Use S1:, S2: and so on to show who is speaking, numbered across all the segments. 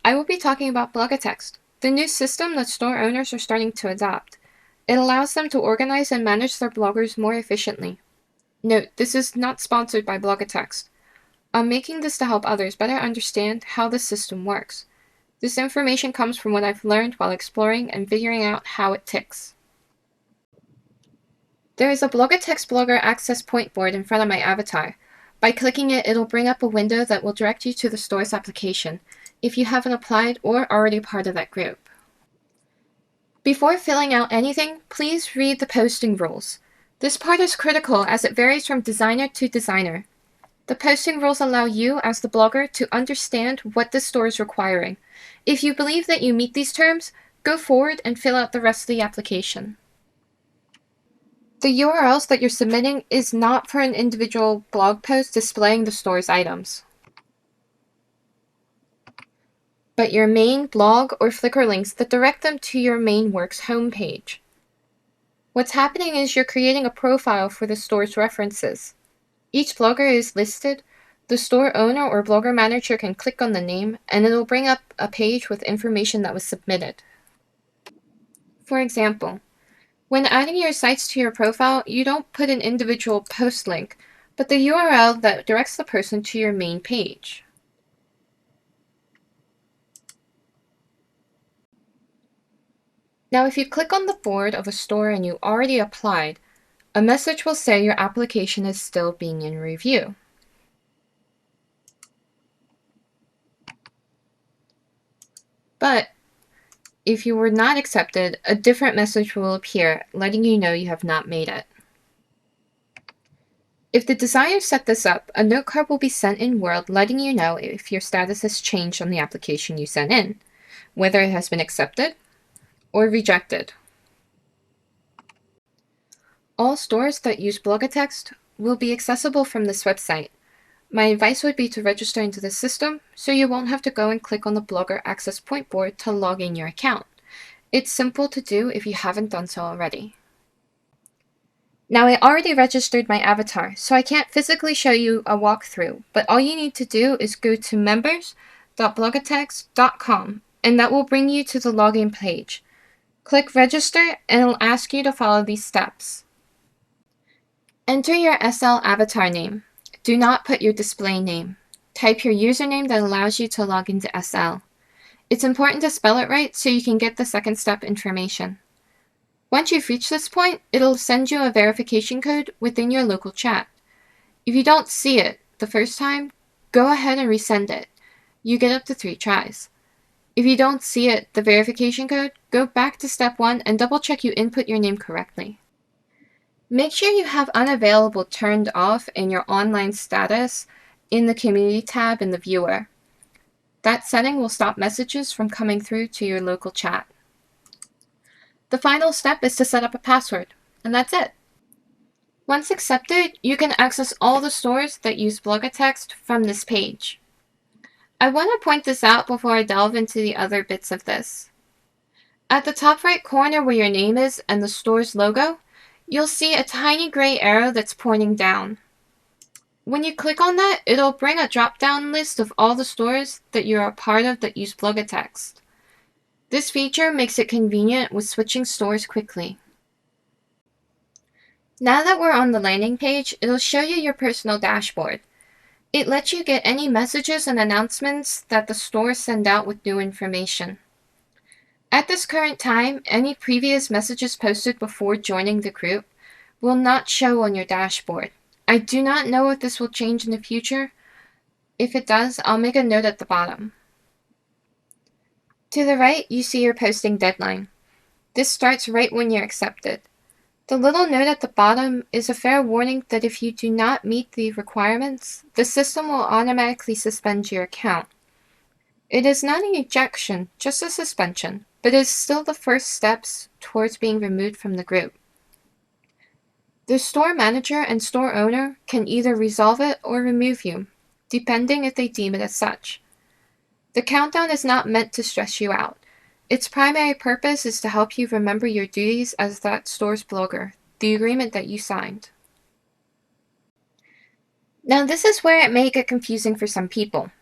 S1: I will be talking about Blogotex, the new system that store owners are starting to adopt. It allows them to organize and manage their bloggers more efficiently. Note, this is not sponsored by Blogotex. I'm making this to help others better understand how the system works. This information comes from what I've learned while exploring and figuring out how it ticks. There is a Blogotex Blogger Access Point board in front of my avatar. By clicking it, it'll bring up a window that will direct you to the store's application, if you haven't applied or already part of that group. Before filling out anything, please read the posting rules. This part is critical as it varies from designer to designer. The posting rules allow you, as the blogger, to understand what the store is requiring. If you believe that you meet these terms, go forward and fill out the rest of the application. The URLs that you're submitting is not for an individual blog post displaying the store's items, but your main blog or Flickr links that direct them to your main work's homepage. What's happening is you're creating a profile for the store's references. Each blogger is listed. The store owner or blogger manager can click on the name, and it'll bring up a page with information that was submitted. For example, when adding your sites to your profile, you don't put an individual post link, but the URL that directs the person to your main page. Now, if you click on the board of a store and you already applied, a message will say your application is still being in review. But if you were not accepted, a different message will appear, letting you know you have not made it. If the designer set this up, a note card will be sent in Word letting you know if your status has changed on the application you sent in, whether it has been accepted or rejected. All stores that use Blogotex will be accessible from this website. My advice would be to register into the system so you won't have to go and click on the Blogger Access Point board to log in your account. It's simple to do if you haven't done so already. Now, I already registered my avatar, so I can't physically show you a walkthrough, but all you need to do is go to members.blogotex.com, and that will bring you to the login page. Click Register, and it'll ask you to follow these steps. Enter your SL avatar name. Do not put your display name. Type your username that allows you to log into SL. It's important to spell it right so you can get the second step information. Once you've reached this point, it'll send you a verification code within your local chat. If you don't see it the first time, go ahead and resend it. You get up to 3 tries. If you don't see it, the verification code, go back to step 1 and double check you input your name correctly. Make sure you have unavailable turned off in your online status in the community tab in the viewer. That setting will stop messages from coming through to your local chat. The final step is to set up a password, and that's it. Once accepted, you can access all the stores that use Blogotex from this page. I want to point this out before I delve into the other bits of this. At the top right corner where your name is and the store's logo, you'll see a tiny gray arrow that's pointing down. When you click on that, it'll bring a drop-down list of all the stores that you're a part of that use Blogotex. This feature makes it convenient with switching stores quickly. Now that we're on the landing page, it'll show you your personal dashboard. It lets you get any messages and announcements that the stores send out with new information. At this current time, any previous messages posted before joining the group will not show on your dashboard. I do not know if this will change in the future. If it does, I'll make a note at the bottom. To the right, you see your posting deadline. This starts right when you're accepted. The little note at the bottom is a fair warning that if you do not meet the requirements, the system will automatically suspend your account. It is not an ejection, just a suspension, but it is still the first steps towards being removed from the group. The store manager and store owner can either resolve it or remove you, depending if they deem it as such. The countdown is not meant to stress you out. Its primary purpose is to help you remember your duties as that store's blogger, the agreement that you signed. Now, this is where it may get confusing for some people.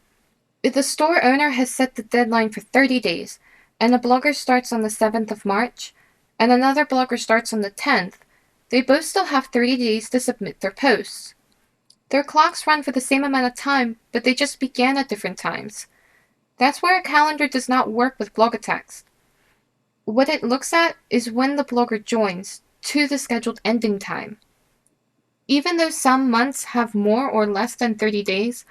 S1: If the store owner has set the deadline for 30 days, and a blogger starts on the 7th of March, and another blogger starts on the 10th, they both still have 30 days to submit their posts. Their clocks run for the same amount of time, but they just began at different times. That's where a calendar does not work with Blogotex. What it looks at is when the blogger joins to the scheduled ending time. Even though some months have more or less than 30 days,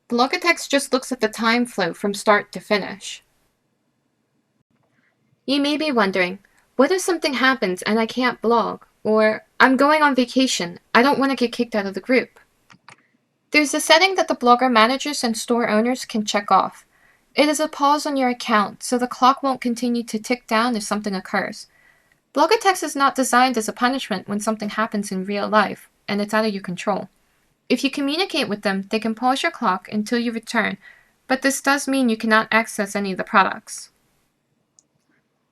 S1: Blogotex just looks at the time flow from start to finish. You may be wondering, what if something happens and I can't blog? Or, I'm going on vacation, I don't want to get kicked out of the group. There's a setting that the blogger managers and store owners can check off. It is a pause on your account, so the clock won't continue to tick down if something occurs. Blogotex is not designed as a punishment when something happens in real life, and it's out of your control. If you communicate with them, they can pause your clock until you return, but this does mean you cannot access any of the products.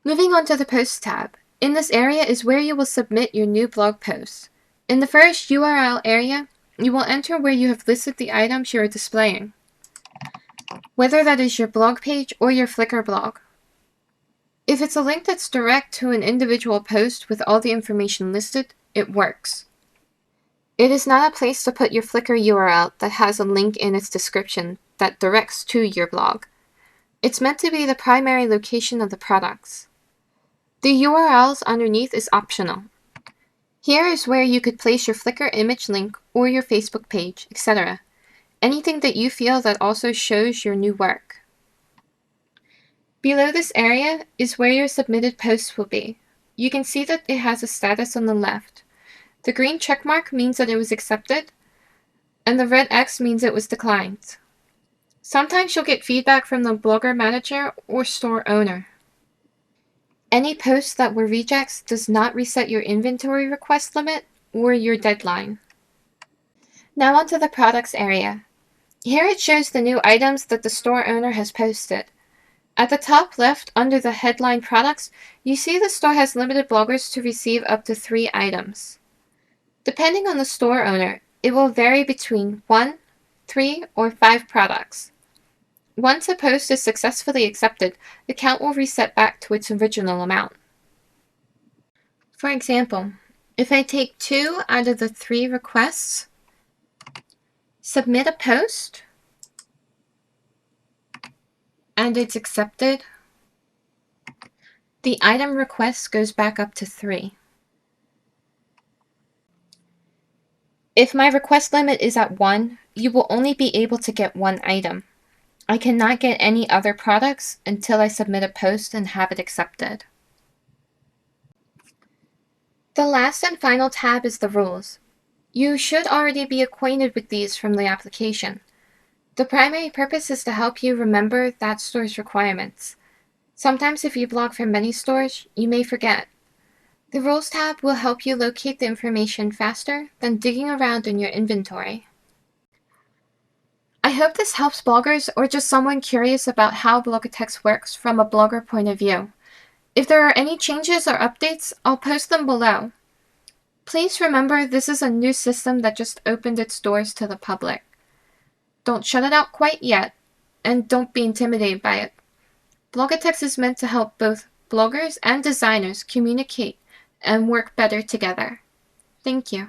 S1: Moving on to the Posts tab. In this area is where you will submit your new blog posts. In the first URL area, you will enter where you have listed the items you are displaying, whether that is your blog page or your Flickr blog. If it's a link that's direct to an individual post with all the information listed, it works. It is not a place to put your Flickr URL that has a link in its description that directs to your blog. It's meant to be the primary location of the products. The URLs underneath is optional. Here is where you could place your Flickr image link or your Facebook page, etc. Anything that you feel that also shows your new work. Below this area is where your submitted posts will be. You can see that it has a status on the left. The green checkmark means that it was accepted, and the red X means it was declined. Sometimes you'll get feedback from the blogger manager or store owner. Any posts that were rejects does not reset your inventory request limit or your deadline. Now onto the products area. Here it shows the new items that the store owner has posted. At the top left, under the headline products, you see the store has limited bloggers to receive up to 3 items. Depending on the store owner, it will vary between 1, 3, or 5 products. Once a post is successfully accepted, the count will reset back to its original amount. For example, if I take 2 out of the 3 requests, submit a post, and it's accepted, the item request goes back up to 3. If my request limit is at 1, you will only be able to get 1 item. I cannot get any other products until I submit a post and have it accepted. The last and final tab is the rules. You should already be acquainted with these from the application. The primary purpose is to help you remember that store's requirements. Sometimes if you blog for many stores, you may forget. The Rules tab will help you locate the information faster than digging around in your inventory. I hope this helps bloggers or just someone curious about how Blogotex works from a blogger point of view. If there are any changes or updates, I'll post them below. Please remember this is a new system that just opened its doors to the public. Don't shut it out quite yet, and don't be intimidated by it. Blogotex is meant to help both bloggers and designers communicate and work better together. Thank you.